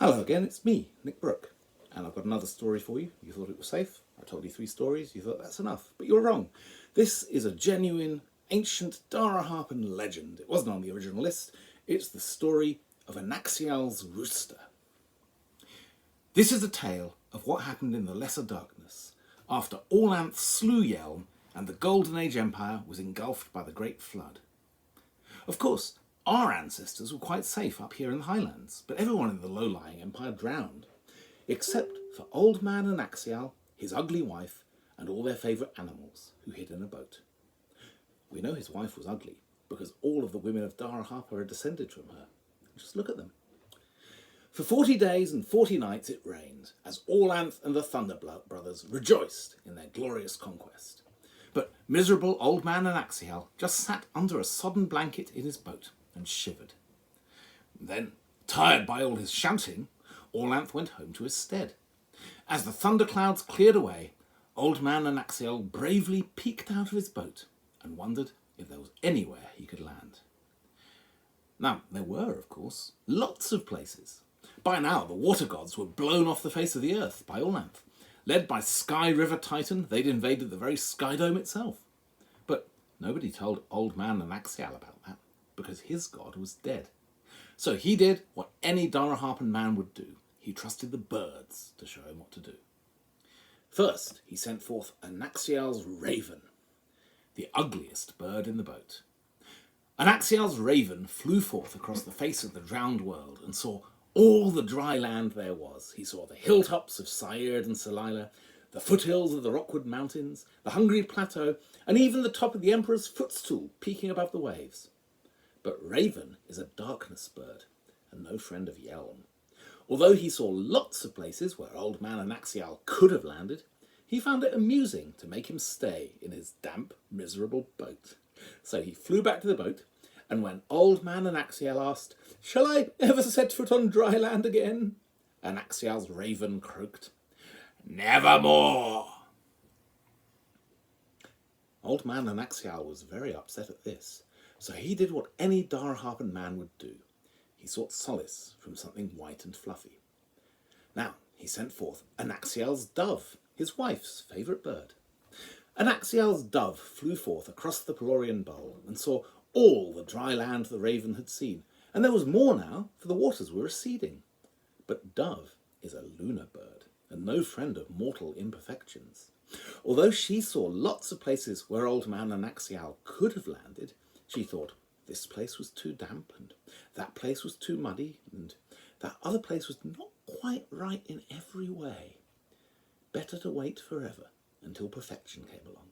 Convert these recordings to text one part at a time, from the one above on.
Hello again, it's me, Nick Brooke, and I've got another story for you. You thought it was safe? I told you 3 stories, you thought that's enough, but you're wrong. This is a genuine, ancient Daraharpan legend. It wasn't on the original list. It's the story of Anaxial's Rooster. This is a tale of what happened in the Lesser Darkness, after Orlanth slew Yelm and the Golden Age Empire was engulfed by the Great Flood. Of course, our ancestors were quite safe up here in the highlands, but everyone in the low-lying empire drowned, except for Old Man Anaxial, his ugly wife, and all their favourite animals, who hid in a boat. We know his wife was ugly, because all of the women of Daraharpa are descended from her. Just look at them. For 40 days and 40 nights it rained, as Orlanth and the Thunder Brothers rejoiced in their glorious conquest. But miserable Old Man Anaxial just sat under a sodden blanket in his boat and shivered. Then, tired by all his shouting, Orlanth went home to his stead. As the thunderclouds cleared away, Old Man Anaxial bravely peeked out of his boat and wondered if there was anywhere he could land. Now, there were, of course, lots of places. By now, the water gods were blown off the face of the earth by Orlanth. Led by Sky River Titan, they'd invaded the very Sky Dome itself. But nobody told Old Man Anaxial about that, because his god was dead. So he did what any Daraharpan man would do. He trusted the birds to show him what to do. First, he sent forth Anaxial's raven, the ugliest bird in the boat. Anaxial's raven flew forth across the face of the drowned world and saw all the dry land there was. He saw the hilltops of Saird and Salila, the foothills of the Rockwood Mountains, the Hungry Plateau, and even the top of the Emperor's Footstool peeking above the waves. But Raven is a darkness bird, and no friend of Yelm. Although he saw lots of places where Old Man Anaxial could have landed, he found it amusing to make him stay in his damp, miserable boat. So he flew back to the boat, and when Old Man Anaxial asked, "Shall I ever set foot on dry land again?" Anaxial's raven croaked, "Nevermore." Old Man Anaxial was very upset at this, so he did what any Daraharpan man would do. He sought solace from something white and fluffy. Now he sent forth Anaxial's dove, his wife's favourite bird. Anaxial's dove flew forth across the Pelorian Bowl and saw all the dry land the raven had seen, and there was more now, for the waters were receding. But dove is a lunar bird, and no friend of mortal imperfections. Although she saw lots of places where Old Man Anaxial could have landed, she thought this place was too damp, and that place was too muddy, and that other place was not quite right in every way. Better to wait forever until perfection came along.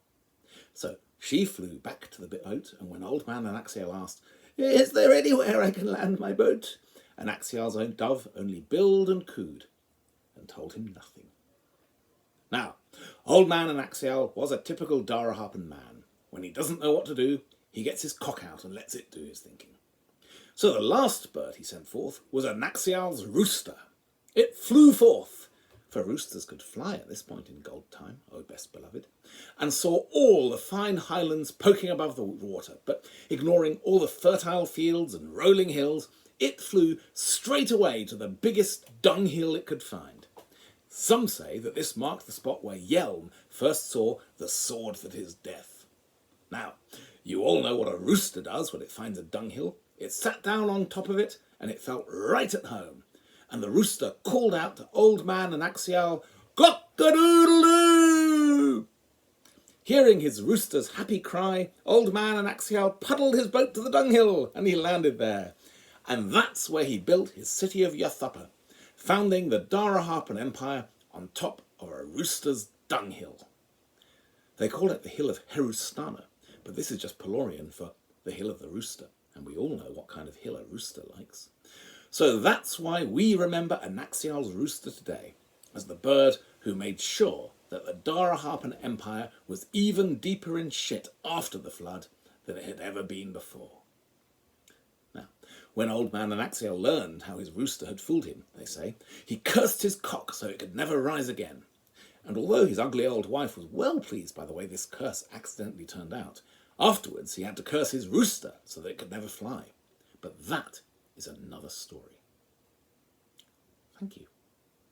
So she flew back to the boat, and when Old Man Anaxial asked, "Is there anywhere I can land my boat?" Anaxial's own dove only billed and cooed and told him nothing. Now, Old Man Anaxial was a typical Daraharpan man. When he doesn't know what to do, he gets his cock out and lets it do his thinking. So the last bird he sent forth was Anaxial's rooster. It flew forth, for roosters could fly at this point in gold time, oh best beloved, and saw all the fine highlands poking above the water, but ignoring all the fertile fields and rolling hills, it flew straight away to the biggest dunghill it could find. Some say that this marked the spot where Yelm first saw the sword that is death. Now, you all know what a rooster does when it finds a dunghill. It sat down on top of it, and it felt right at home. And the rooster called out to Old Man Anaxial, "Cock-a-doodle-doo!" Hearing his rooster's happy cry, Old Man Anaxial paddled his boat to the dunghill, and he landed there. And that's where he built his city of Yathuppa, founding the Daraharpan Empire on top of a rooster's dunghill. They call it the Hill of Herustana, but this is just Pelorian for the Hill of the Rooster, and we all know what kind of hill a rooster likes. So that's why we remember Anaxial's rooster today, as the bird who made sure that the Daraharpan Empire was even deeper in shit after the flood than it had ever been before. Now, when Old Man Anaxial learned how his rooster had fooled him, they say, he cursed his cock so it could never rise again. And although his ugly old wife was well pleased by the way this curse accidentally turned out, afterwards he had to curse his rooster so that it could never fly. But that is another story. Thank you.